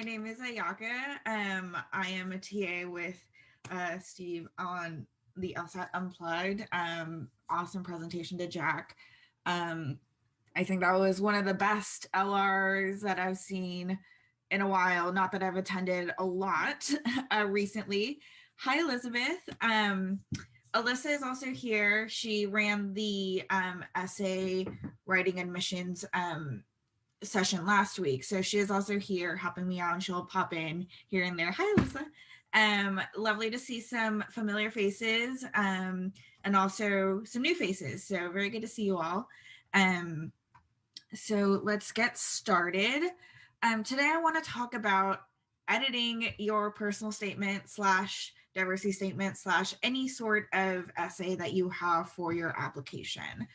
my name is Ayaka. I am a TA with Steve on the LSAT Unplugged. Awesome presentation to Jack. I think that was one of the best LRs that I've seen in a while. Not that I've attended a lot recently. Hi, Elizabeth. Alyssa is also here. She ran the essay writing admissions session last week. So she is also here helping me out, and she'll pop in here and there. Hi, Alyssa. Lovely to see some familiar faces and also some new faces. So very good to see you all. So let's get started. Today I want to talk about editing your personal statement / diversity statement / any sort of essay that you have for your application.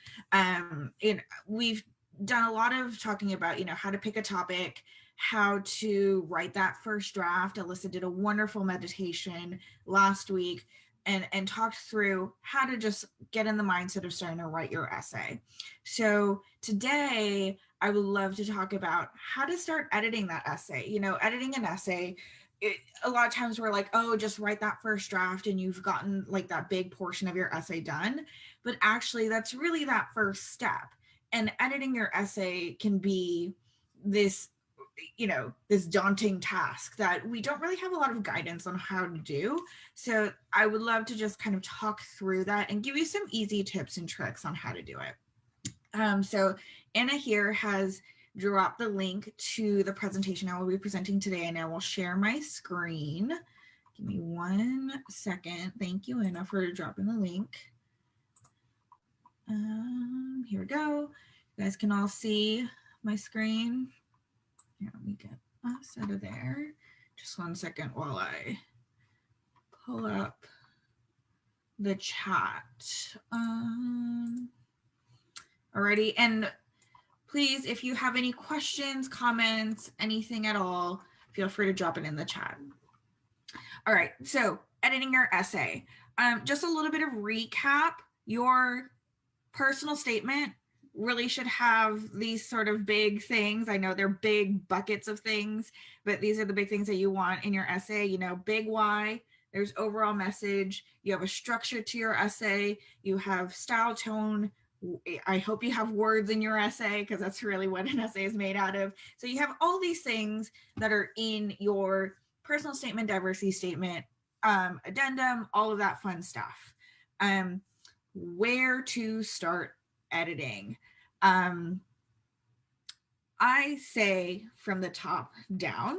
We've done a lot of talking about, how to pick a topic, how to write that first draft. Alyssa did a wonderful meditation last week and talked through how to just get in the mindset of starting to write your essay. So today I would love to talk about how to start editing that essay. Editing an essay, a lot of times we're like, oh, just write that first draft and you've gotten like that big portion of your essay done. But actually that's really that first step. And editing your essay can be this daunting task that we don't really have a lot of guidance on how to do. So I would love to just kind of talk through that and give you some easy tips and tricks on how to do it. So Anna here has dropped the link to the presentation I will be presenting today, and I will share my screen. Give me 1 second. Thank you, Anna, for dropping the link. Here we go. You guys can all see my screen. Here, let me get us out of there. Just 1 second while I pull up the chat. Alrighty, and please, if you have any questions, comments, anything at all, feel free to drop it in the chat. All right, so editing your essay. Just a little bit of recap. Your personal statement really should have these sort of big things. I know they're big buckets of things, but these are the big things that you want in your essay. Big why, there's overall message, you have a structure to your essay, you have style, tone. I hope you have words in your essay because that's really what an essay is made out of. So you have all these things that are in your personal statement, diversity statement, addendum, all of that fun stuff. Where to start editing? I say from the top down.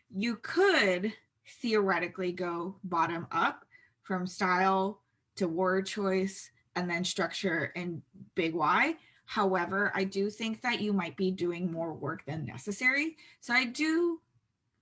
You could theoretically go bottom up from style to word choice and then structure and big why. However, I do think that you might be doing more work than necessary. So I do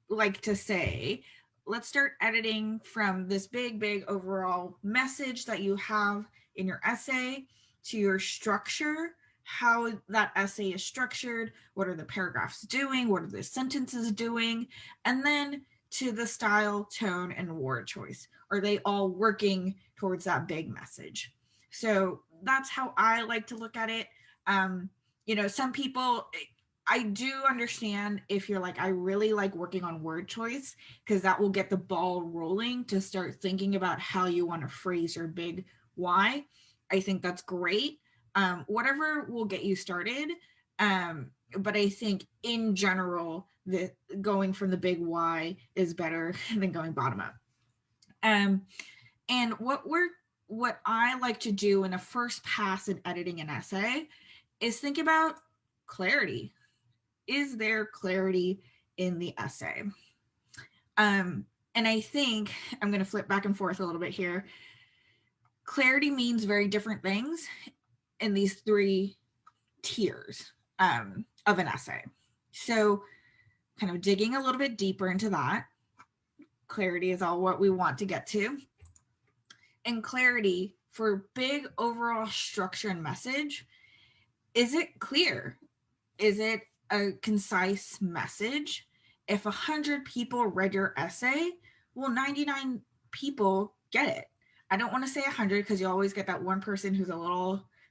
like to say, let's start editing from this big overall message that you have in your essay to your structure, how that essay is structured, what are the paragraphs doing, what are the sentences doing, and then to the style, tone, and word choice. Are they all working towards that big message? So that's how I like to look at it. Some people, I do understand if you're like, I really like working on word choice because that will get the ball rolling to start thinking about how you want to phrase your big why. I think that's great. Whatever will get you started. But I think in general, going from the big why is better than going bottom up. And what I like to do in a first pass in editing an essay is think about clarity. Is there clarity in the essay? And I think I'm going to flip back and forth a little bit here. Clarity means very different things in these 3 tiers of an essay. So kind of digging a little bit deeper into that. Clarity is all what we want to get to. And clarity for big overall structure and message. Is it clear? Is it a concise message? If 100 people read your essay, well, 99 people get it. I don't want to say 100 because you always get that one person who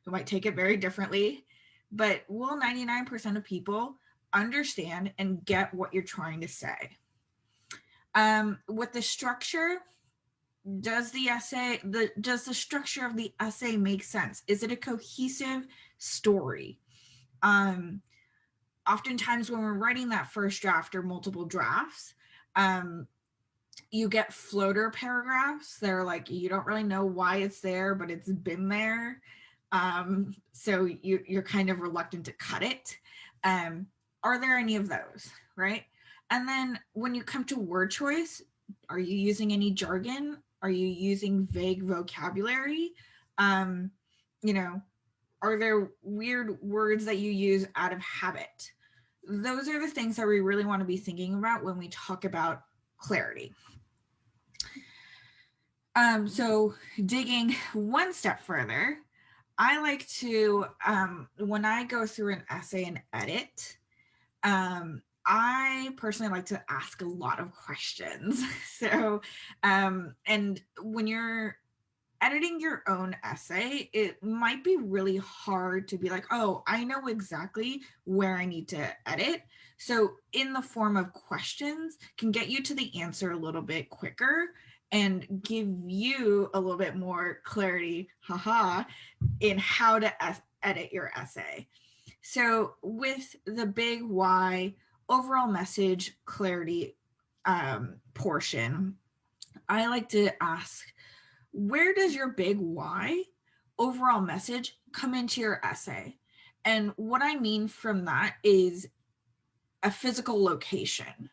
might take it very differently. But will 99% of people understand and get what you're trying to say. With the structure, does the structure of the essay make sense? Is it a cohesive story? Oftentimes when we're writing that first draft or multiple drafts, you get floater paragraphs. They're like, you don't really know why it's there, but it's been there. So you're kind of reluctant to cut it. Are there any of those, right? And then when you come to word choice, are you using any jargon? Are you using vague vocabulary? You know, are there weird words that you use out of habit? Those are the things that we really want to be thinking about when we talk about clarity. So digging one step further, I like to, when I go through an essay and edit, I personally like to ask a lot of questions. So, and when you're editing your own essay, it might be really hard to be like, oh, I know exactly where I need to edit. So in the form of questions can get you to the answer a little bit quicker and give you a little bit more clarity, in how to edit your essay. So with the big why, overall message, clarity portion, I like to ask, where does your big why, overall message, come into your essay? And what I mean from that is a physical location.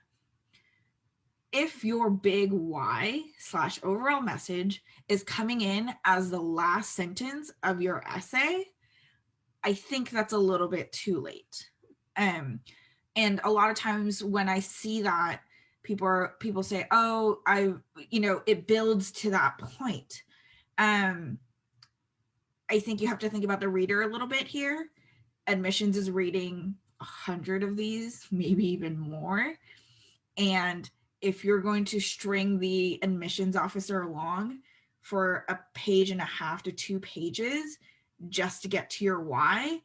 If your big why / overall message is coming in as the last sentence of your essay, I think that's a little bit too late. And a lot of times when I see that, people say, oh, it builds to that point. I think you have to think about the reader a little bit here. Admissions is reading 100 of these, maybe even more. And if you're going to string the admissions officer along for a page and a half to 2 pages just to get to your why,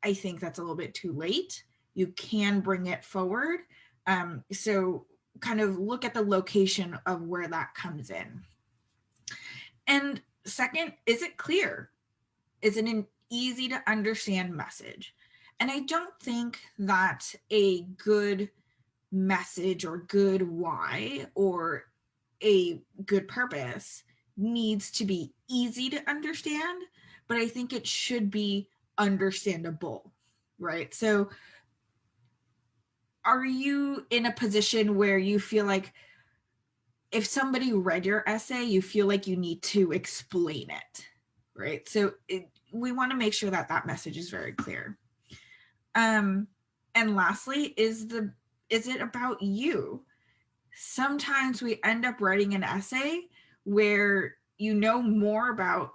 I think that's a little bit too late. You can bring it forward. So kind of look at the location of where that comes in. And second, is it clear? Is it an easy to understand message? And I don't think that a good message or good why or a good purpose needs to be easy to understand, but I think it should be understandable, right? So are you in a position where you feel like if somebody read your essay, you feel like you need to explain it, right? So we want to make sure that that message is very clear. And lastly, is it about you? Sometimes we end up writing an essay where you know more about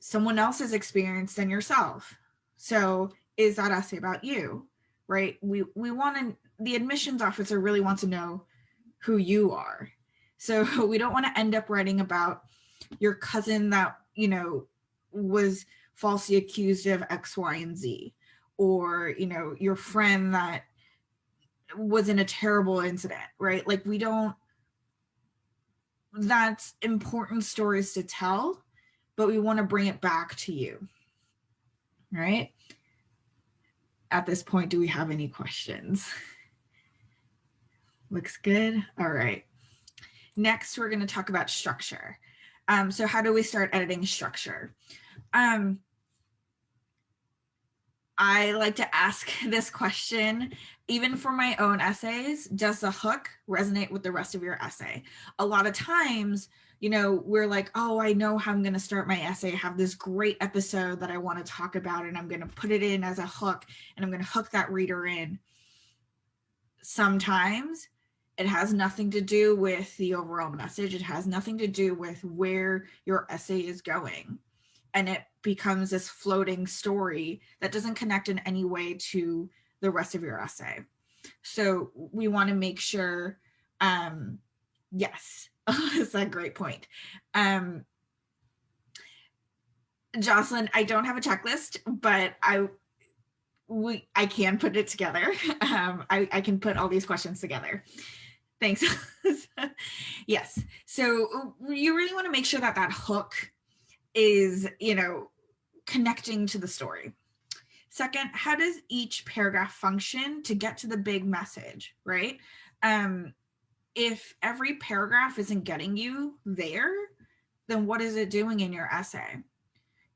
someone else's experience than yourself. So is that essay about you, right? We want to, the admissions officer really wants to know who you are. So we don't want to end up writing about your cousin that, was falsely accused of X, Y, and Z, or, your friend that was in a terrible incident, right? Like that's important stories to tell, but we want to bring it back to you, right? At this point, do we have any questions? Looks good. All right. Next, we're going to talk about structure. So how do we start editing structure? I like to ask this question, even for my own essays, does the hook resonate with the rest of your essay? A lot of times, we're like, oh, I know how I'm going to start my essay. I have this great episode that I want to talk about, and I'm going to put it in as a hook, and I'm going to hook that reader in. Sometimes it has nothing to do with the overall message. It has nothing to do with where your essay is going. And it becomes this floating story that doesn't connect in any way to the rest of your essay. So we want to make sure, yes, that's a great point. Jocelyn, I don't have a checklist, but I can put it together. I can put all these questions together. Thanks. Yes. So you really want to make sure that that hook is, connecting to the story. Second, how does each paragraph function to get to the big message, right? If every paragraph isn't getting you there, then what is it doing in your essay?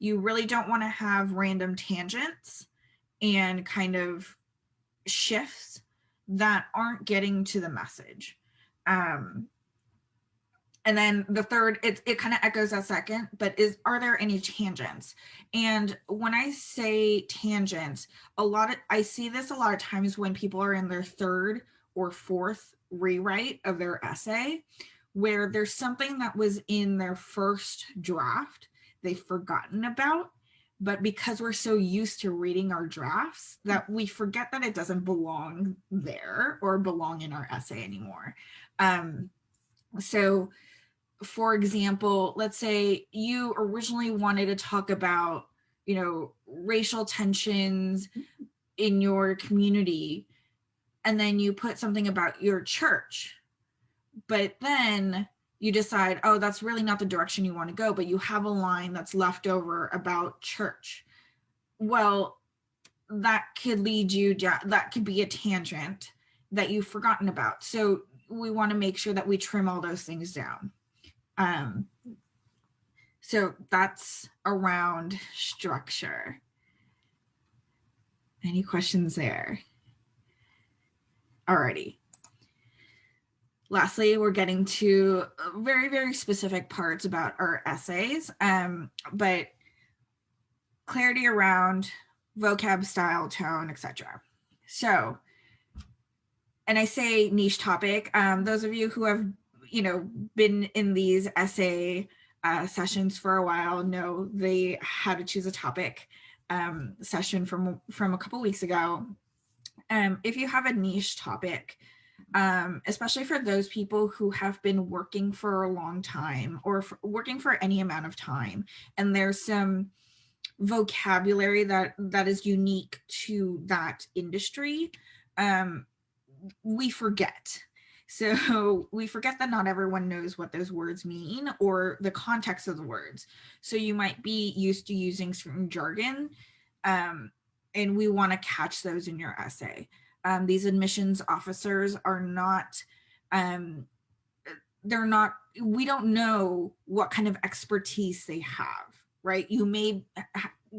You really don't want to have random tangents and kind of shifts that aren't getting to the message. And then the third, it kind of echoes that second, but are there any tangents? And when I say tangents, I see this a lot of times when people are in their third or fourth rewrite of their essay, where there's something that was in their first draft they've forgotten about, but because we're so used to reading our drafts that we forget that it doesn't belong there or belong in our essay anymore. So for example, let's say you originally wanted to talk about, racial tensions in your community, and then you put something about your church, but then you decide, oh, that's really not the direction you want to go, but you have a line that's left over about church. Well, that could lead you down, that could be a tangent that you've forgotten about. So we want to make sure that we trim all those things down. So that's around structure. Any questions there? Alrighty. Lastly, we're getting to very, very specific parts about our essays, but clarity around vocab, style, tone, etc. So, and I say niche topic, those of you who have, been in these essay sessions for a while know the how to choose a topic session from a couple weeks ago. If you have a niche topic, especially for those people who have been working for a long time or working for any amount of time, and there's some vocabulary that is unique to that industry, we forget. So we forget that not everyone knows what those words mean or the context of the words. So you might be used to using certain jargon, and we want to catch those in your essay. These admissions officers are not, we don't know what kind of expertise they have, right? You may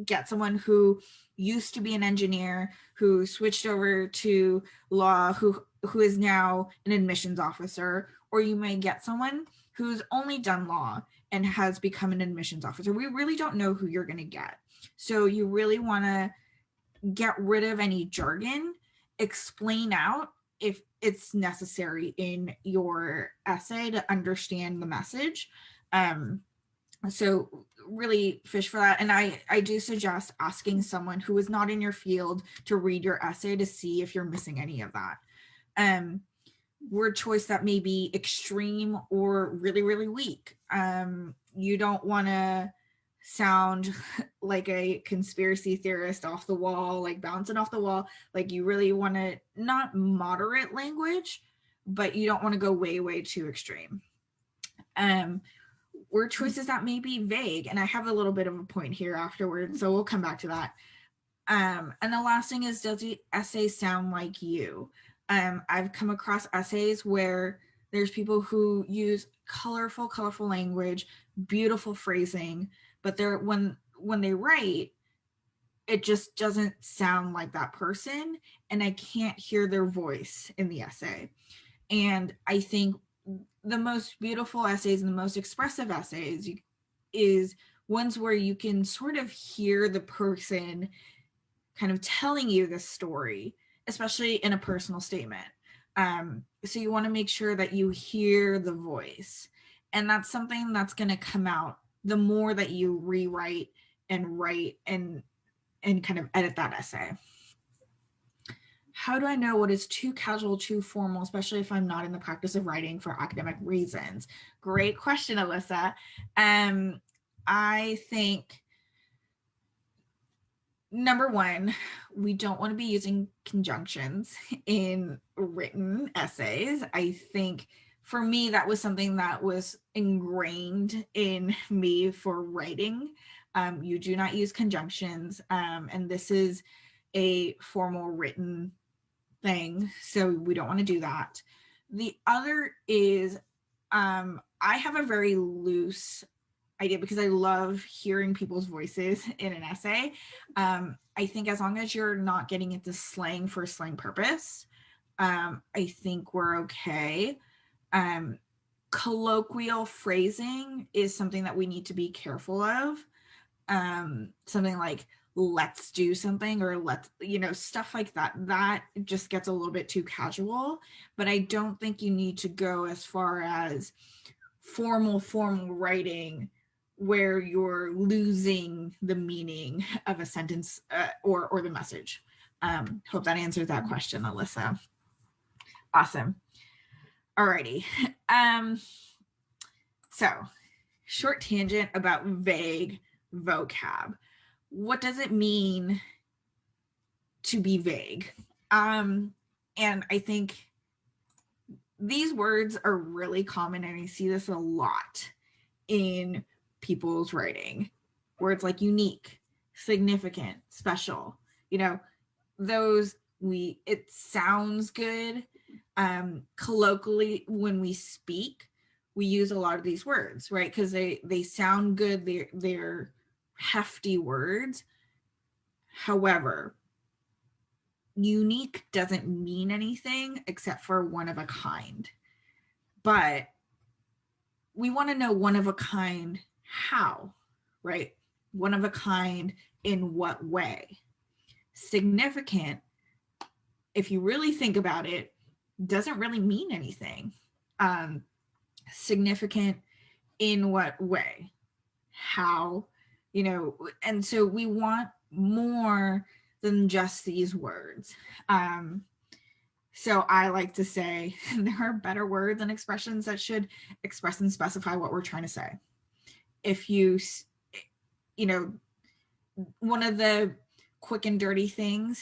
get someone who used to be an engineer, who switched over to law, who is now an admissions officer, or you may get someone who's only done law and has become an admissions officer. We really don't know who you're going to get. So you really want to get rid of any jargon, explain out if it's necessary in your essay to understand the message. So really fish for that. And I do suggest asking someone who is not in your field to read your essay to see if you're missing any of that. Word choice that may be extreme or really, really weak. You don't want to sound like a conspiracy theorist off the wall, like bouncing off the wall. Like you really want to not moderate language, but you don't want to go way, way too extreme. Word choices that may be vague, and I have a little bit of a point here afterwards, so we'll come back to that. And the last thing is, does the essay sound like you? I've come across essays where there's people who use colorful language, beautiful phrasing, but when they write, it just doesn't sound like that person, and I can't hear their voice in the essay. And I think the most beautiful essays and the most expressive essays is ones where you can sort of hear the person kind of telling you this story, especially in a personal statement. So you want to make sure that you hear the voice, and that's something that's going to come out the more that you rewrite and write and kind of edit that essay. How do I know what is too casual, too formal, especially if I'm not in the practice of writing for academic reasons? Great question, Alyssa. I think number one, we don't want to be using conjunctions in written essays. I think for me, that was something that was ingrained in me for writing. You do not use conjunctions, and this is a formal written thing, so we don't want to do that. The other is I have a very loose idea because I love hearing people's voices in an essay. I think as long as you're not getting into slang for slang purpose, I think we're okay. Colloquial phrasing is something that we need to be careful of. Something like let's do something, or let's, stuff like that just gets a little bit too casual. But I don't think you need to go as far as formal writing where you're losing the meaning of a sentence, or the message. Hope that answers that question, Alyssa. Awesome. Alrighty. So short tangent about vague vocab. What does it mean to be vague? And I think these words are really common, and I see this a lot in people's writing. Words like unique, significant, special, those it sounds good. Colloquially, when we speak, we use a lot of these words, right? Because they sound good. They're hefty words. However, unique doesn't mean anything except for one of a kind. But we want to know one of a kind how, right? One of a kind in what way? Significant, if you really think about it, doesn't really mean anything. Significant in what way? How? And so we want more than just these words. So I like to say there are better words and expressions that should express and specify what we're trying to say. If one of the quick and dirty things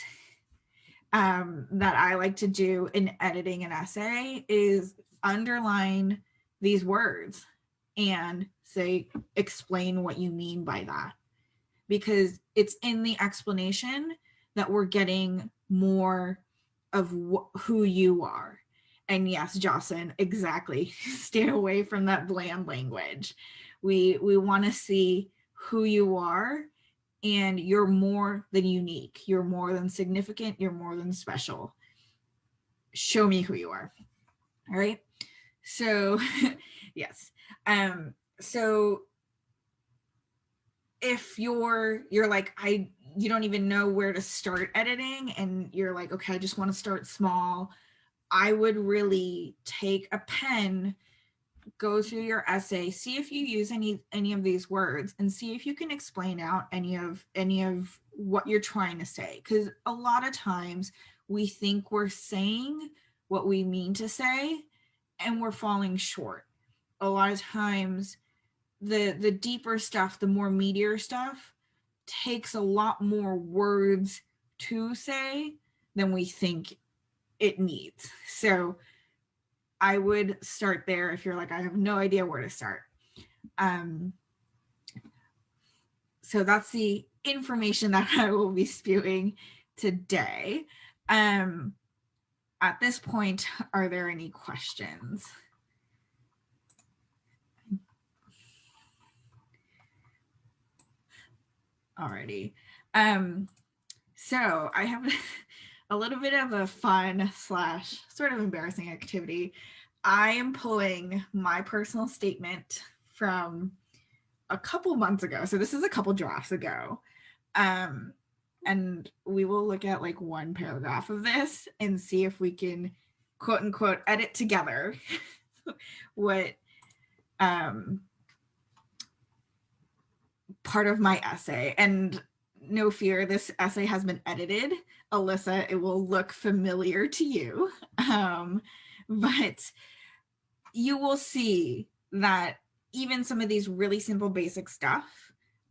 that I like to do in editing an essay is underline these words and say, explain what you mean by that. Because it's in the explanation that we're getting more of who you are. And yes, Jocelyn, exactly. Stay away from that bland language. We want to see who you are, and you're more than unique. You're more than significant. You're more than special. Show me who you are. All right. So, yes. So if you're like, you don't even know where to start editing, and you're like, okay, I just want to start small, I would really take a pen, go through your essay, see if you use any of these words, and see if you can explain out any of what you're trying to say. Because a lot of times we think we're saying what we mean to say, and we're falling short. A lot of times the deeper stuff, the more meatier stuff, takes a lot more words to say than we think it needs. So I would start there if you're like, I have no idea where to start. So that's the information that I will be spewing today. At this point, are there any questions? Alrighty. So I have a little bit of a fun / sort of embarrassing activity. I am pulling my personal statement from a couple months ago. So this is a couple drafts ago. And we will look at like one paragraph of this and see if we can quote unquote edit together what part of my essay. And no fear, this essay has been edited. Alyssa, it will look familiar to you. But you will see that even some of these really simple basic stuff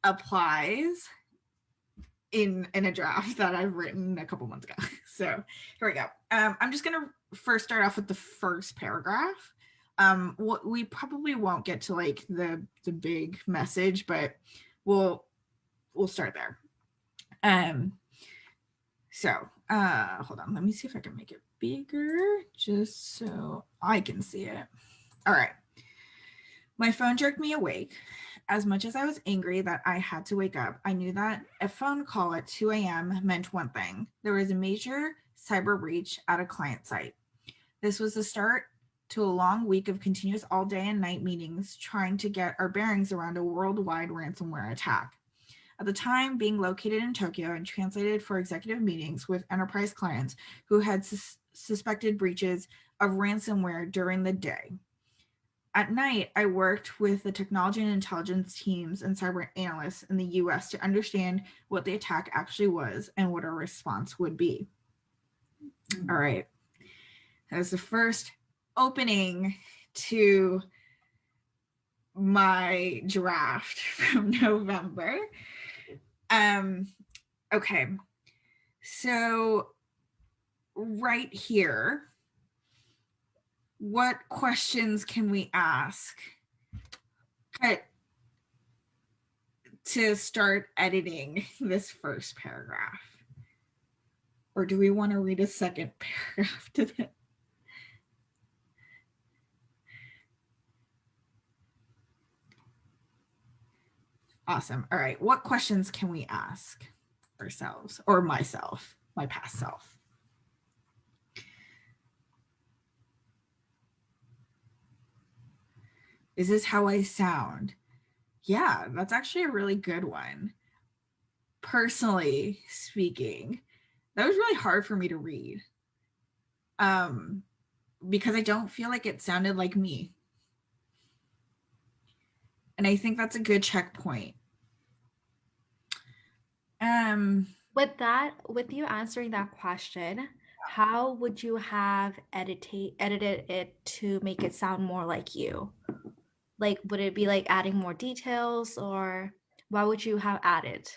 applies in a draft that I've written a couple months ago. So here we go. I'm just gonna first start off with the first paragraph. We probably won't get to like the big message, but we'll start there. So hold on, let me see if I can make it bigger just so I can see it. All right. My phone jerked me awake. As much as I was angry that I had to wake up, I knew that a phone call at 2 a.m. meant one thing. There was a major cyber breach at a client site. This was the start to a long week of continuous all day and night meetings trying to get our bearings around a worldwide ransomware attack. At the time, being located in Tokyo and translated for executive meetings with enterprise clients who had suspected breaches of ransomware during the day. At night, I worked with the technology and intelligence teams and cyber analysts in the US to understand what the attack actually was and what our response would be. All right. That was the first opening to my draft from November. Okay. So right here, what questions can we ask to start editing this first paragraph? Or do we want to read a second paragraph to this? Awesome. All right. What questions can we ask ourselves or myself, my past self? Is this how I sound? Yeah, that's actually a really good one. Personally speaking, that was really hard for me to read. Because I don't feel like it sounded like me. And I think that's a good checkpoint. With you answering that question, how would you have edited it to make it sound more like you? Like, would it be like adding more details, or what would you have added?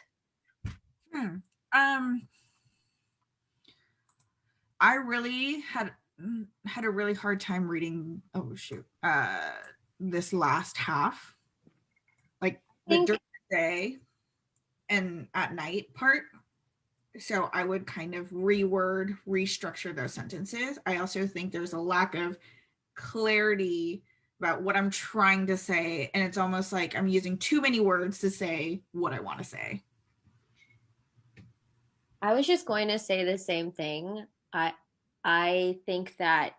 I really had a really hard time reading. Oh shoot! This last half, like the during the day and at night part. So I would kind of restructure those sentences. I also think there's a lack of clarity about what I'm trying to say, and it's almost like I'm using too many words to say what I want to say. I was just going to say the same thing. I think that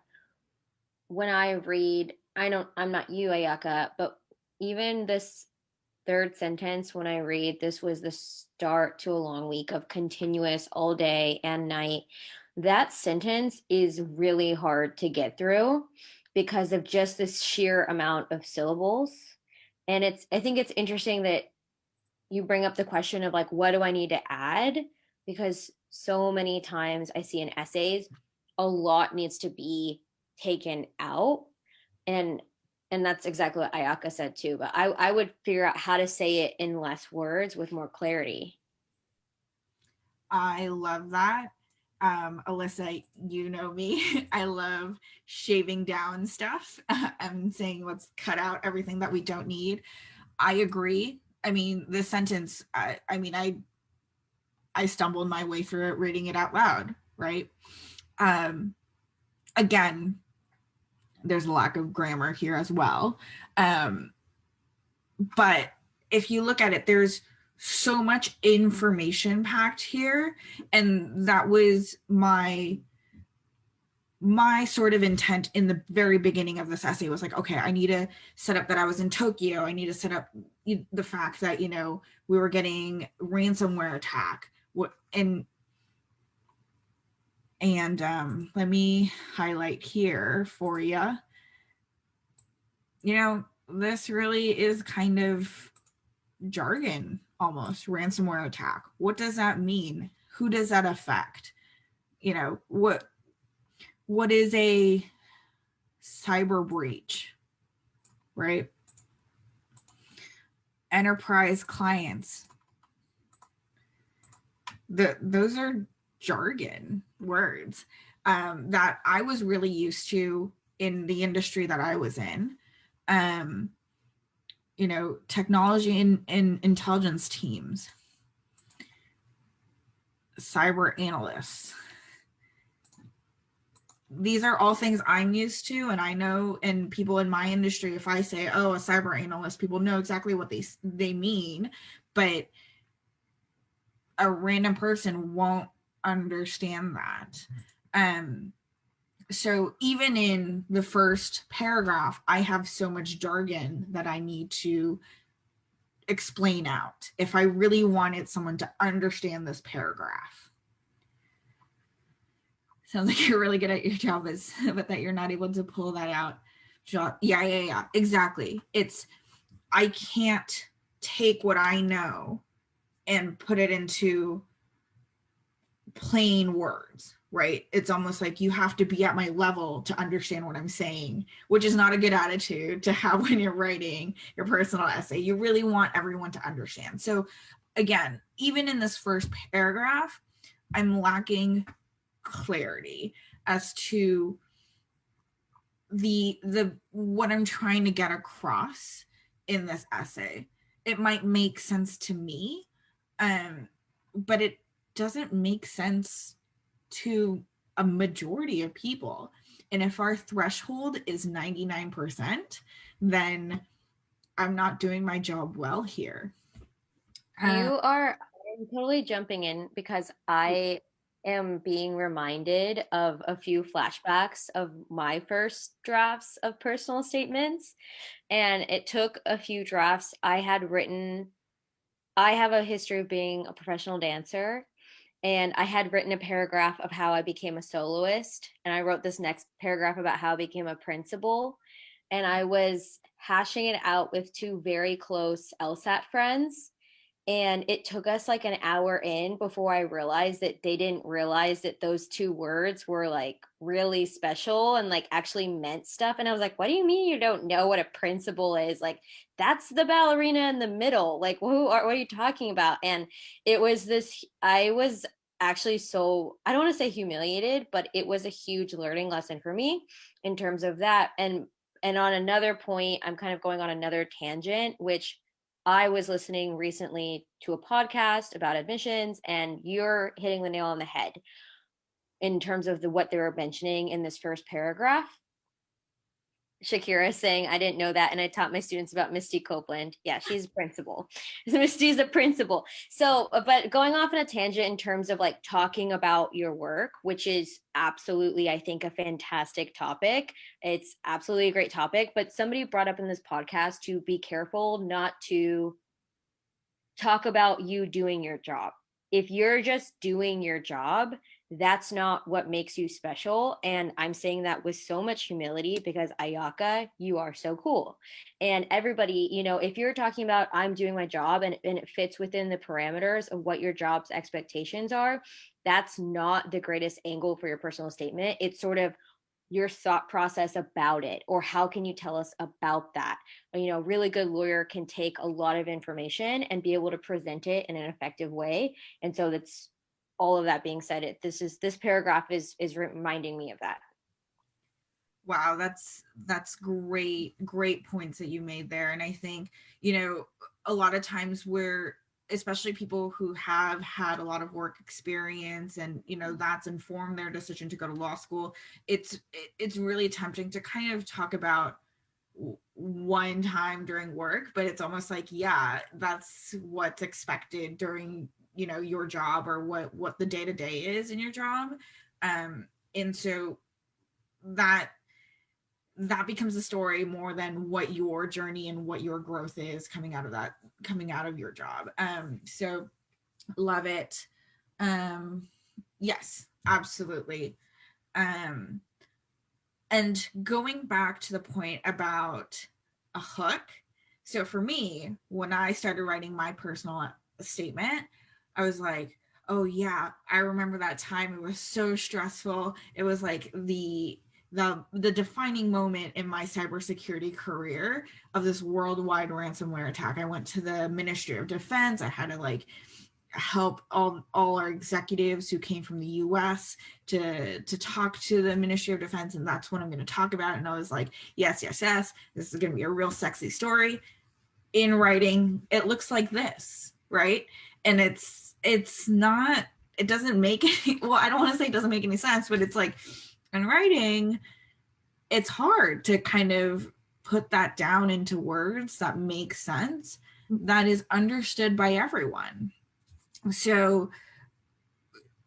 when I read, I'm not you, Ayaka, but even this third sentence, when I read, this was the start to a long week of continuous all day and night. That sentence is really hard to get through because of just this sheer amount of syllables. And I think it's interesting that you bring up the question of like, what do I need to add? Because so many times I see in essays, a lot needs to be taken out. And that's exactly what Ayaka said too. But I would figure out how to say it in less words with more clarity. I love that. Alyssa, you know me. I love shaving down stuff and saying let's cut out everything that we don't need. I agree. I mean, this sentence, I stumbled my way through it reading it out loud, right? Again, there's a lack of grammar here as well. But if you look at it, there's so much information packed here. And that was my sort of intent in the very beginning of this essay was like, okay, I need to set up that I was in Tokyo. I need to set up the fact that, we were getting ransomware attack. And let me highlight here for you. This really is kind of jargon almost. Ransomware attack. What does that mean? Who does that affect? What is a cyber breach, right? Enterprise clients. those are jargon words that I was really used to in the industry that I was in. Technology and intelligence teams, cyber analysts. These are all things I'm used to, and I know, and people in my industry, if I say, oh, a cyber analyst, people know exactly what they mean, but a random person won't understand that. So even in the first paragraph, I have so much jargon that I need to explain out if I really wanted someone to understand this paragraph. Sounds like you're really good at your job, but that you're not able to pull that out. Yeah, exactly. I can't take what I know and put it into plain words, right? It's almost like you have to be at my level to understand what I'm saying, which is not a good attitude to have when you're writing your personal essay. You really want everyone to understand. So again, even in this first paragraph, I'm lacking clarity as to the what I'm trying to get across in this essay. It might make sense to me, but it doesn't make sense to a majority of people. And if our threshold is 99%, then I'm not doing my job well here. I'm totally jumping in because I am being reminded of a few flashbacks of my first drafts of personal statements. And it took a few drafts. I have a history of being a professional dancer, and I had written a paragraph of how I became a soloist. And I wrote this next paragraph about how I became a principal. And I was hashing it out with two very close LSAT friends, and it took us like an hour in before I realized that they didn't realize that those two words were like really special and like actually meant stuff. And I was like, what do you mean you don't know what a principal is? Like, that's the ballerina in the middle. Like, what are you talking about? And it was this, I was actually so, I don't want to say humiliated, but it was a huge learning lesson for me in terms of that. And on another point, I'm kind of going on another tangent, which I was listening recently to a podcast about admissions, and you're hitting the nail on the head in terms of what they were mentioning in this first paragraph. Shakira saying, I didn't know that. And I taught my students about Misty Copeland. Yeah, she's a principal. Misty's a principal. So, but going off on a tangent in terms of like talking about your work, which is absolutely, I think, a fantastic topic. It's absolutely a great topic. But somebody brought up in this podcast to be careful not to talk about you doing your job. If you're just doing your job, that's not what makes you special. And I'm saying that with so much humility because Ayaka, you are so cool. And everybody, if you're talking about I'm doing my job and it fits within the parameters of what your job's expectations are, that's not the greatest angle for your personal statement. It's sort of your thought process about it, or how can you tell us about that? A really good lawyer can take a lot of information and be able to present it in an effective way. And so that's all of that being said, this paragraph is reminding me of that. Wow, that's great points that you made there. And I think, a lot of times we're, especially people who have had a lot of work experience and that's informed their decision to go to law school, it's really tempting to kind of talk about one time during work, but it's almost like, yeah, that's what's expected during your job, or what the day-to-day is in your job. And so that becomes the story more than what your journey and what your growth is coming out of your job. So love it. Yes, absolutely. And going back to the point about a hook. So for me, when I started writing my personal statement, I was like, oh yeah, I remember that time. It was so stressful. It was like the defining moment in my cybersecurity career of this worldwide ransomware attack. I went to the Ministry of Defense. I had to help all our executives who came from the US to talk to the Ministry of Defense, and that's what I'm going to talk about. And I was like, yes, this is going to be a real sexy story. In writing, it looks like this, right? And it's not, it doesn't make any, well, I don't want to say it doesn't make any sense, but it's like in writing, it's hard to kind of put that down into words that make sense, that is understood by everyone. So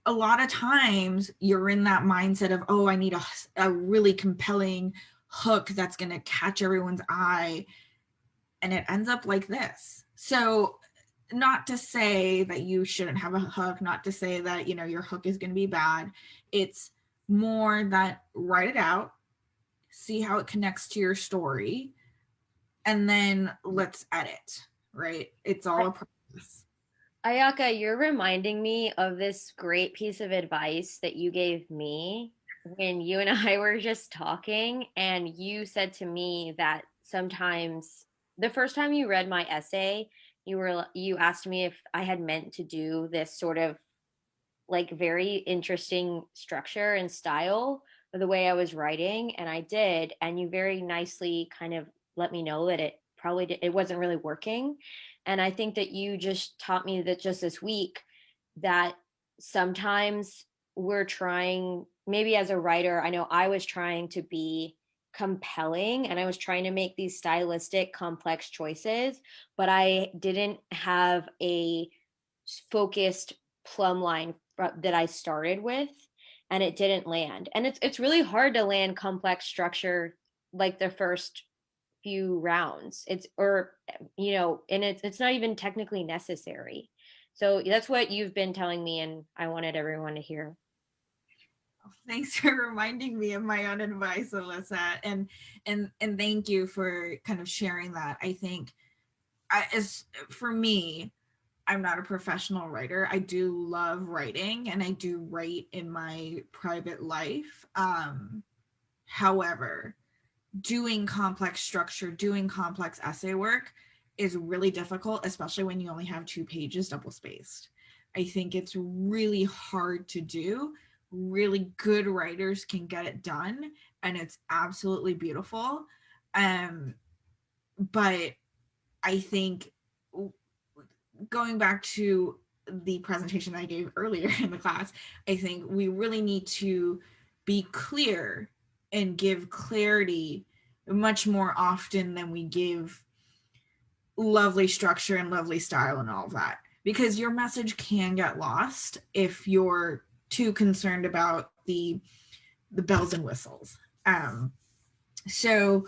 a lot of times you're in that mindset of, oh, I need a really compelling hook that's going to catch everyone's eye. And it ends up like this. So not to say that you shouldn't have a hook, not to say that, you know, your hook is going to be bad. It's more that write it out, see how it connects to your story, and then let's edit, right? It's all a process. Ayaka, you're reminding me of this great piece of advice that you gave me when you and I were just talking, and you said to me that sometimes the first time you read my essay, you asked me if I had meant to do this sort of like very interesting structure and style of the way I was writing, and I did, and you very nicely kind of let me know that it wasn't really working. And I think that you just taught me that just this week that sometimes we're trying, maybe as a writer, I know I was trying to be compelling and I was trying to make these stylistic complex choices, but I didn't have a focused plumb line that I started with, and it didn't land. And it's really hard to land complex structure like the first few rounds. It's, or you know, and it's not even technically necessary. So that's what you've been telling me, and I wanted everyone to hear. Thanks for reminding me of my own advice, Alyssa, and thank you for kind of sharing that. I think, as for me, I'm not a professional writer. I do love writing, and I do write in my private life. However, doing complex structure, doing complex essay work is really difficult, especially when you only have 2 pages double spaced. I think it's really hard to do. Really good writers can get it done, and it's absolutely beautiful. But I think, going back to the presentation I gave earlier in the class, I think we really need to be clear and give clarity much more often than we give lovely structure and lovely style and all of that, because your message can get lost if you're too concerned about the bells and whistles. So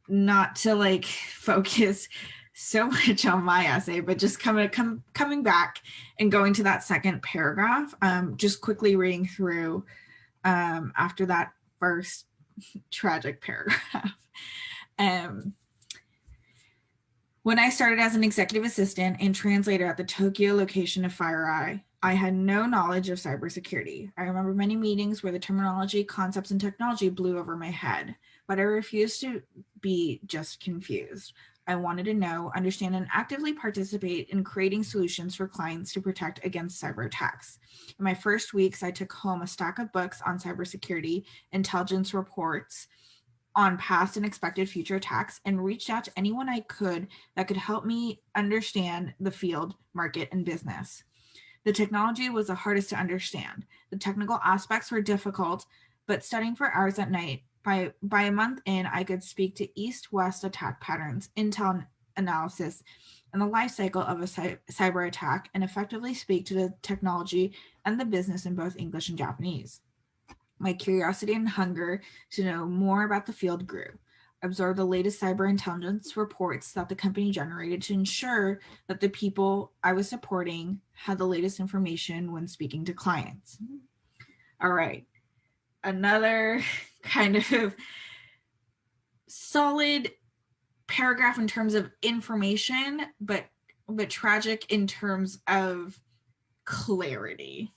not to like focus so much on my essay, but just coming back and going to that second paragraph, just quickly reading through after that first tragic paragraph. When I started as an executive assistant and translator at the Tokyo location of FireEye, I had no knowledge of cybersecurity. I remember many meetings where the terminology, concepts, and technology blew over my head, but I refused to be just confused. I wanted to know, understand, and actively participate in creating solutions for clients to protect against cyber attacks. In my first weeks, I took home a stack of books on cybersecurity, intelligence reports on past and expected future attacks, and reached out to anyone I could that could help me understand the field, market, and business. The technology was the hardest to understand. The technical aspects were difficult, but studying for hours at night, by a month in, I could speak to east-west attack patterns, intel analysis, and the life cycle of a cyber attack, and effectively speak to the technology and the business in both English and Japanese. My curiosity and hunger to know more about the field grew. I absorbed the latest cyber intelligence reports that the company generated to ensure that the people I was supporting had the latest information when speaking to clients. All right. Another kind of solid paragraph in terms of information, but tragic in terms of clarity.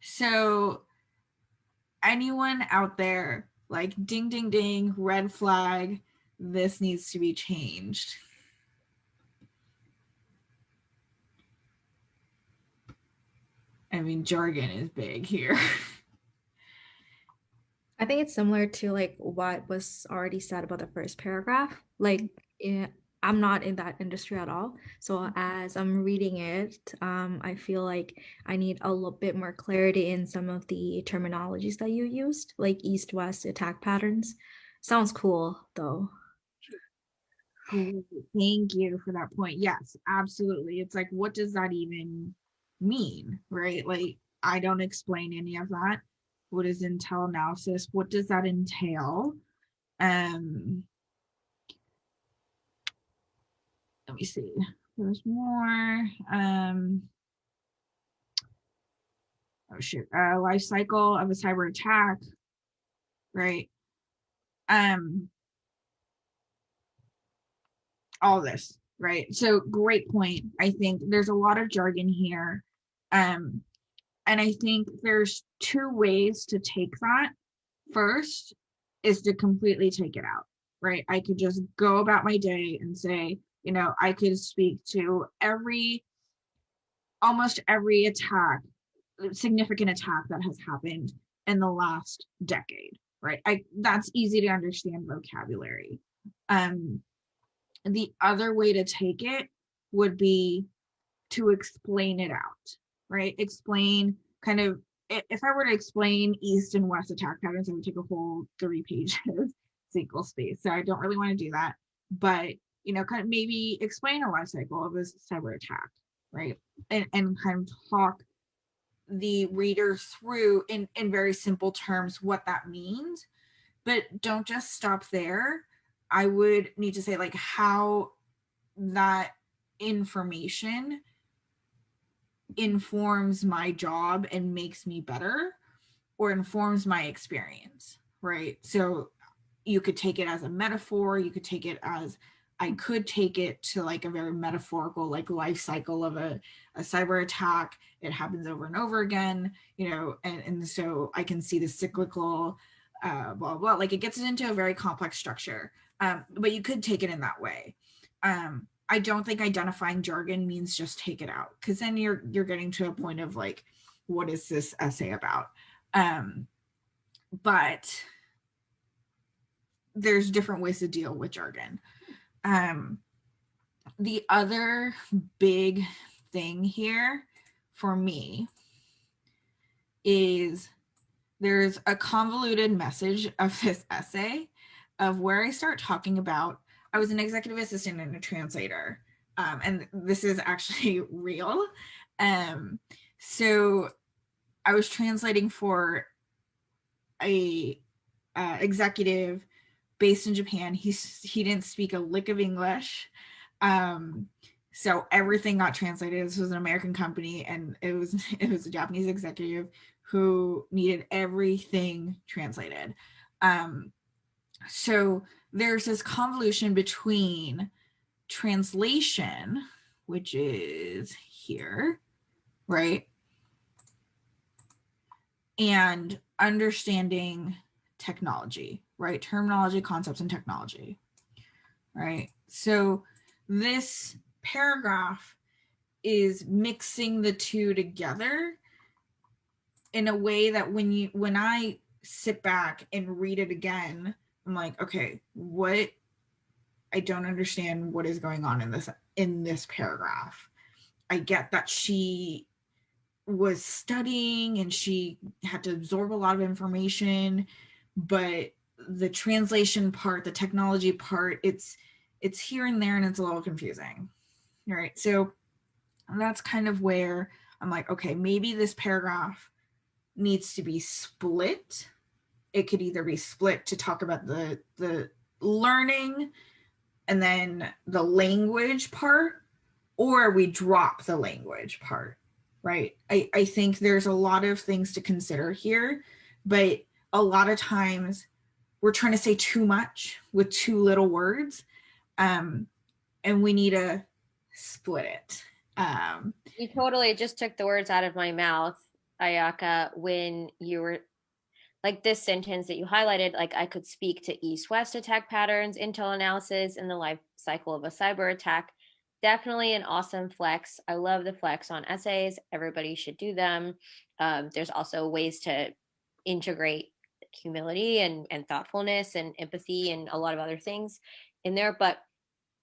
So anyone out there, like, ding, ding, ding, red flag, this needs to be changed. I mean, jargon is big here. I think it's similar to like what was already said about the first paragraph. Like, I'm not in that industry at all. So as I'm reading it, I feel like I need a little bit more clarity in some of the terminologies that you used, like east-west attack patterns. Sounds cool, though. Great. Thank you for that point. Yes, absolutely. It's like, what does that even mean, right? Like, I don't explain any of that. What is intel analysis? What does that entail? Um, Let me see. There's more. Oh shoot. Life cycle of a cyber attack, right? Um, all this, right? So great point. I think there's a lot of jargon here. Um, and I think there's two ways to take that. First is to completely take it out, right? I could just go about my day and say, I could speak to almost every significant attack that has happened in the last decade, right? That's easy to understand vocabulary. The other way to take it would be to explain it out, right? Explain kind of, if I were to explain East and West attack patterns, it would take a whole 3 pages, single space. So I don't really want to do that. But, kind of maybe explain a life cycle of a cyber attack, right? And kind of talk the reader through in very simple terms what that means. But don't just stop there. I would need to say like how that information informs my job and makes me better or informs my experience, right? So you could take it as a metaphor, you could take it as, I could take it to like a very metaphorical like life cycle of a cyber attack. It happens over and over again, and so I can see the cyclical blah blah, like it gets into a very complex structure. But you could take it in that way. I don't think identifying jargon means just take it out, because then you're getting to a point of like, what is this essay about? But there's different ways to deal with jargon. The other big thing here for me is there's a convoluted message of this essay of where I start talking about, I was an executive assistant and a translator. And this is actually real. So I was translating for a executive based in Japan. He didn't speak a lick of English. So everything got translated. This was an American company, and it was a Japanese executive who needed everything translated. So there's this convolution between translation, which is here, right? And understanding technology, right? Terminology, concepts, and technology, right? So this paragraph is mixing the two together in a way that when I sit back and read it again, I'm like, okay, what, I don't understand what is going on in this paragraph. I get that she was studying and she had to absorb a lot of information, but the translation part, the technology part, it's here and there, and it's a little confusing. All right, so that's kind of where I'm like, okay, maybe this paragraph needs to be split. It could either be split to talk about the learning and then the language part, or we drop the language part, right? I think there's a lot of things to consider here, but a lot of times we're trying to say too much with too little words, and we need to split it. You totally just took the words out of my mouth, Ayaka, when you were like this sentence that you highlighted, like I could speak to east-west attack patterns, intel analysis, and the life cycle of a cyber attack. definitely an awesome flex. I love the flex on essays. Everybody should do them. There's also ways to integrate humility and thoughtfulness and empathy and a lot of other things in there. But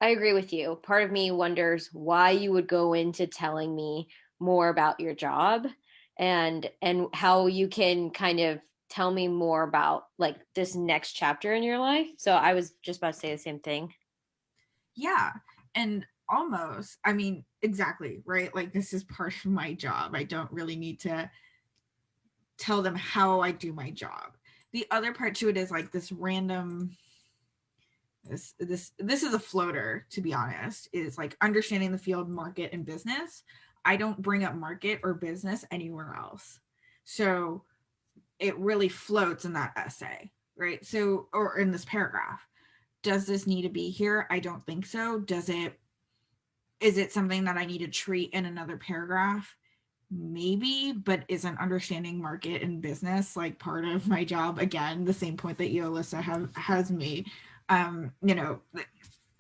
I agree with you. Part of me wonders why you would go into telling me more about your job and how you can kind of tell me more about like this next chapter in your life. So I was just about to say the same thing. Yeah. And almost, I mean, exactly, right? Like, this is part of my job. I don't really need to tell them how I do my job. The other part to it is like this random, this is a floater, to be honest, is like understanding the field, market, and business. I don't bring up market or business anywhere else. So it really floats in that essay, right? So, or in this paragraph. Does this need to be here? I don't think so. Is it something that I need to treat in another paragraph? Maybe, but isn't understanding market and business like part of my job? Again, the same point that you, Alyssa, has made. You know,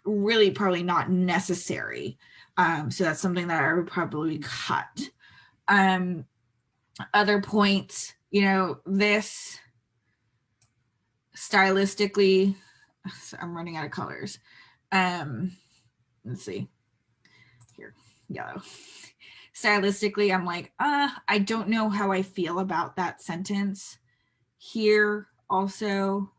really probably not necessary. So that's something that I would probably cut. Other points, you know, this stylistically, I'm running out of colors. Let's see here, yellow. Stylistically, I'm like, I don't know how I feel about that sentence here. Also,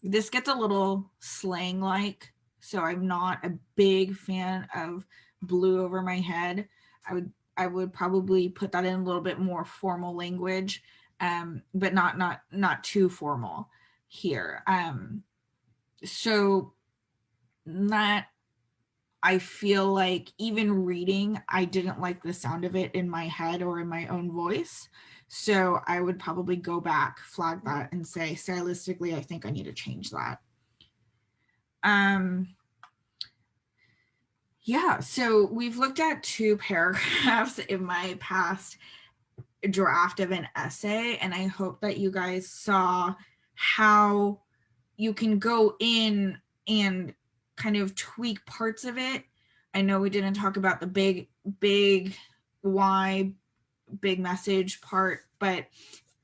this gets a little slang like, so I'm not a big fan of blue over my head. I would probably put that in a little bit more formal language, but not too formal here. So that, I feel like even reading, I didn't like the sound of it in my head or in my own voice. So I would probably go back, flag that, and say, stylistically, I think I need to change that. Yeah, so we've looked at 2 paragraphs in my past draft of an essay, and I hope that you guys saw how you can go in and kind of tweak parts of it. I know we didn't talk about the big why, big message part, but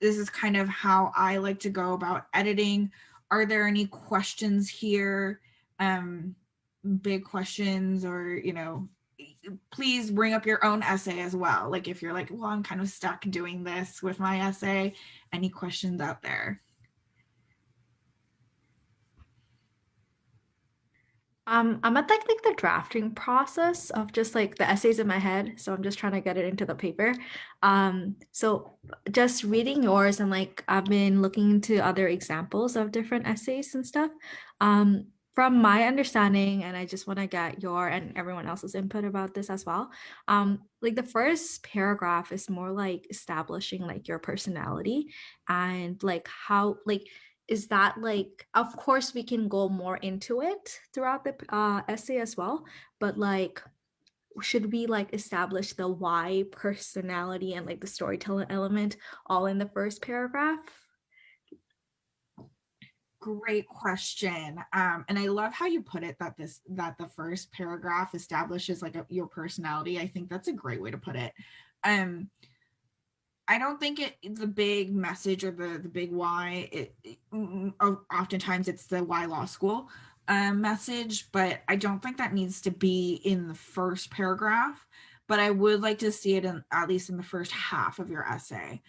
this is kind of how I like to go about editing. Are there any questions here? Big questions, or, you know, please bring up your own essay as well. Like, if you're like, well, I'm kind of stuck doing this with my essay, any questions out there? I'm at like the drafting process of just like the essays in my head, so I'm just trying to get it into the paper. So just reading yours and like I've been looking into other examples of different essays and stuff. From my understanding, and I just want to get your and everyone else's input about this as well. Like the first paragraph is more like establishing like your personality and like how like is that like of course we can go more into it throughout the essay as well, but like should we like establish the why personality and like the storytelling element all in the first paragraph? Great question. And I love how you put it, that the first paragraph establishes like your personality. I think that's a great way to put it. I don't think it's the big message or the big why. Oftentimes it's the why law school message, but I don't think that needs to be in the first paragraph. But I would like to see it in, at least in the first half of your essay.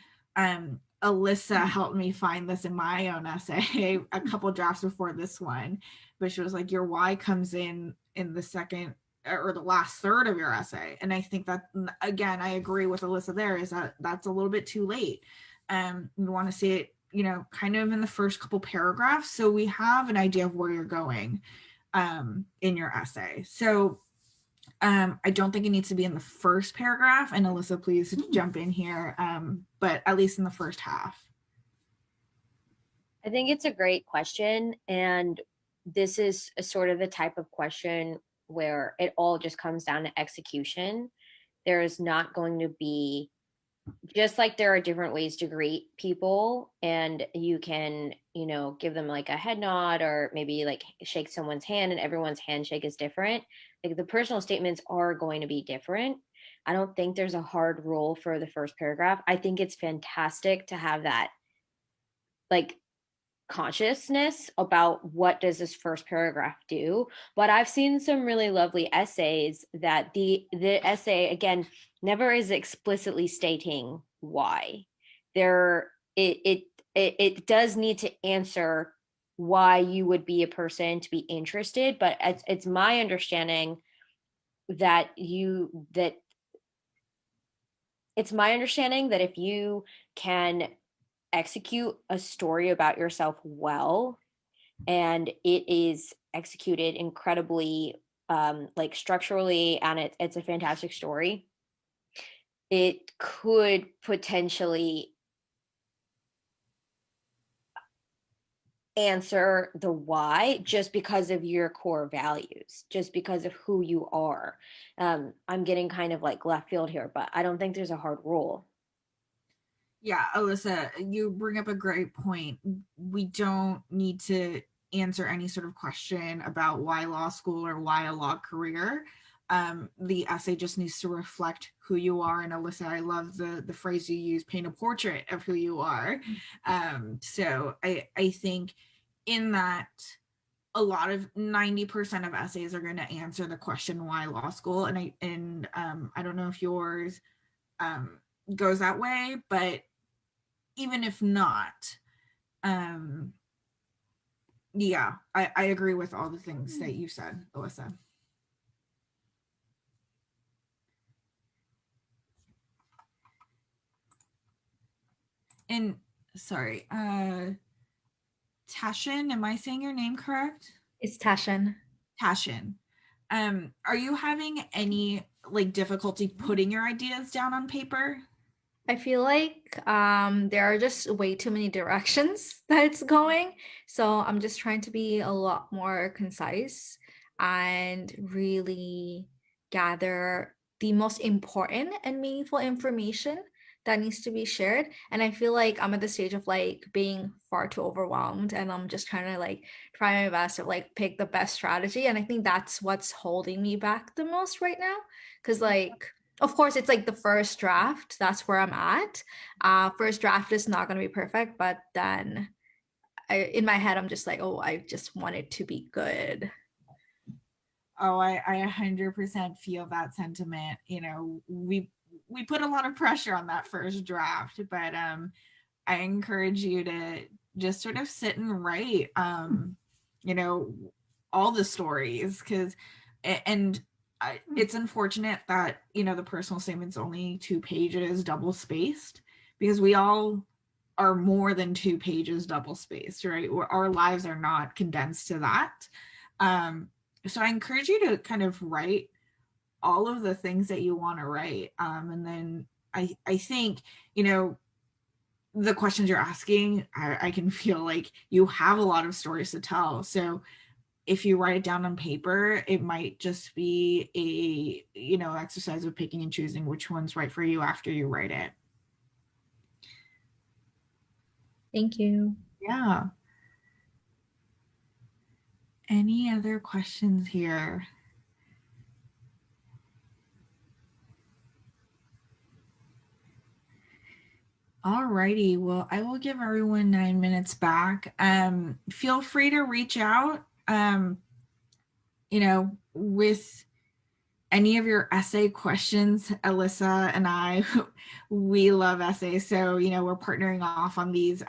Alyssa helped me find this in my own essay a couple drafts before this one, but she was like, your why comes in the second or the last third of your essay. And I think that, again, I agree with Alyssa there, is that that's a little bit too late. We want to see it, you know, kind of in the first couple paragraphs, so we have an idea of where you're going in your essay. So I don't think it needs to be in the first paragraph, and Alyssa, please jump in here, but at least in the first half. I think it's a great question. And this is a sort of the type of question where it all just comes down to execution. There is not going to be just like there are different ways to greet people, and you can, give them like a head nod or maybe like shake someone's hand, and everyone's handshake is different. Like the personal statements are going to be different. I don't think there's a hard rule for the first paragraph. I think it's fantastic to have that like consciousness about what does this first paragraph do. But I've seen some really lovely essays that the essay again never is explicitly stating why. There it does need to answer why you would be a person to be interested, but it's my understanding that it's my understanding that if you can execute a story about yourself well, and it is executed incredibly like structurally, and it's a fantastic story, it could potentially answer the why just because of your core values, just because of who you are. I'm getting kind of like left field here, but I don't think there's a hard rule. Yeah, Alyssa, you bring up a great point. We don't need to answer any sort of question about why law school or why a law career. The essay just needs to reflect who you are. And Alyssa, I love the phrase you use, paint a portrait of who you are. So I think in that, a lot of 90% of essays are going to answer the question why law school. And I don't know if yours goes that way, but even if not, yeah, I agree with all the things that you said, Alyssa. And sorry, Tashin, am I saying your name correct? It's Tashin. Tashin. Are you having any like difficulty putting your ideas down on paper? I feel like there are just way too many directions that it's going. So I'm just trying to be a lot more concise and really gather the most important and meaningful information that needs to be shared. And I feel like I'm at the stage of like being far too overwhelmed, and I'm just trying to like try my best to like pick the best strategy. And I think that's what's holding me back the most right now. Cause like of course it's like the first draft, that's where I'm at. First draft is not going to be perfect, but then in my head I'm just like, oh, I just want it to be good. Oh, I 100% feel that sentiment. We put a lot of pressure on that first draft, but I encourage you to just sort of sit and write you know all the stories, because and it's unfortunate that the personal statement's only 2 pages double spaced, because we all are more than 2 pages double spaced, right? Our lives are not condensed to that. So I encourage you to kind of write all of the things that you want to write, and then I think the questions you're asking, I can feel like you have a lot of stories to tell. So if you write it down on paper, it might just be a exercise of picking and choosing which one's right for you after you write it. Thank you. Yeah. Any other questions here? Alrighty, well, I will give everyone 9 minutes back. Feel free to reach out, with any of your essay questions. Alyssa and I, we love essays. So, we're partnering off on these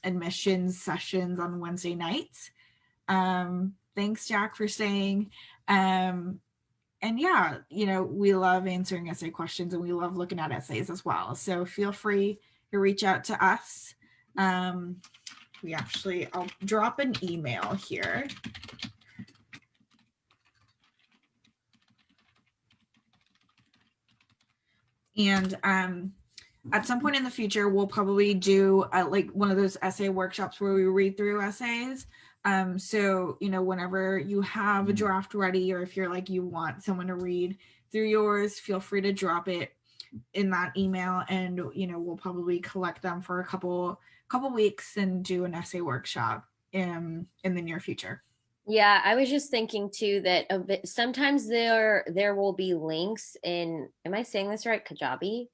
admissions sessions on Wednesday nights. Thanks, Jack, for staying. And yeah, we love answering essay questions, and we love looking at essays as well. So feel free to reach out to us. I'll drop an email here. And at some point in the future, we'll probably do like one of those essay workshops where we read through essays. So, whenever you have a draft ready, or if you're like, you want someone to read through yours, feel free to drop it in that email, and we'll probably collect them for a couple weeks and do an essay workshop in the near future. Yeah, I was just thinking too that sometimes there will be links in, am I saying this right? Kajabi.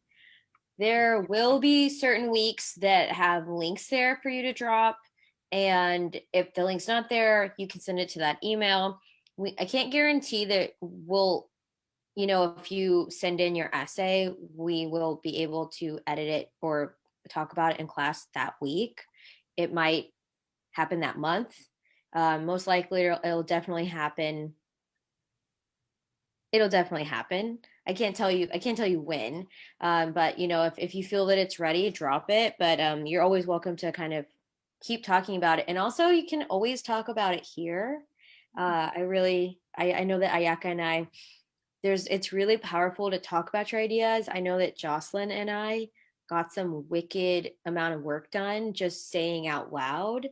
There will be certain weeks that have links there for you to drop. And if the link's not there, you can send it to that email. I can't guarantee that if you send in your essay, we will be able to edit it or talk about it in class that week. It might happen that month. Most likely it'll definitely happen. It'll definitely happen. I can't tell you when. But if you feel that it's ready, drop it. But you're always welcome to kind of keep talking about it. And also you can always talk about it here. I know that Ayaka and I, it's really powerful to talk about your ideas. I know that Jocelyn and I got some wicked amount of work done just saying out loud.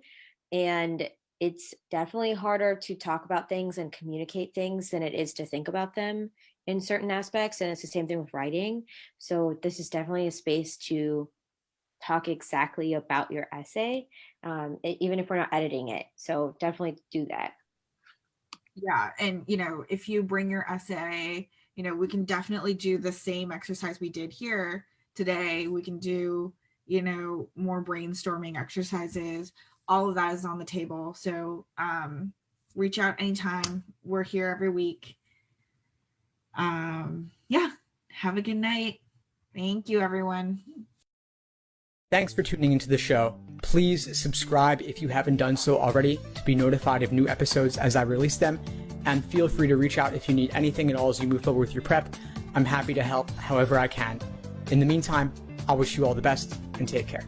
And it's definitely harder to talk about things and communicate things than it is to think about them in certain aspects. And it's the same thing with writing. So this is definitely a space to talk exactly about your essay, even if we're not editing it. So definitely do that. Yeah. And, if you bring your essay, we can definitely do the same exercise we did here today. We can do, more brainstorming exercises. All of that is on the table. So reach out anytime. We're here every week. Yeah. Have a good night. Thank you, everyone. Thanks for tuning into the show. Please subscribe if you haven't done so already to be notified of new episodes as I release them. And feel free to reach out if you need anything at all as you move forward with your prep. I'm happy to help however I can. In the meantime, I wish you all the best and take care.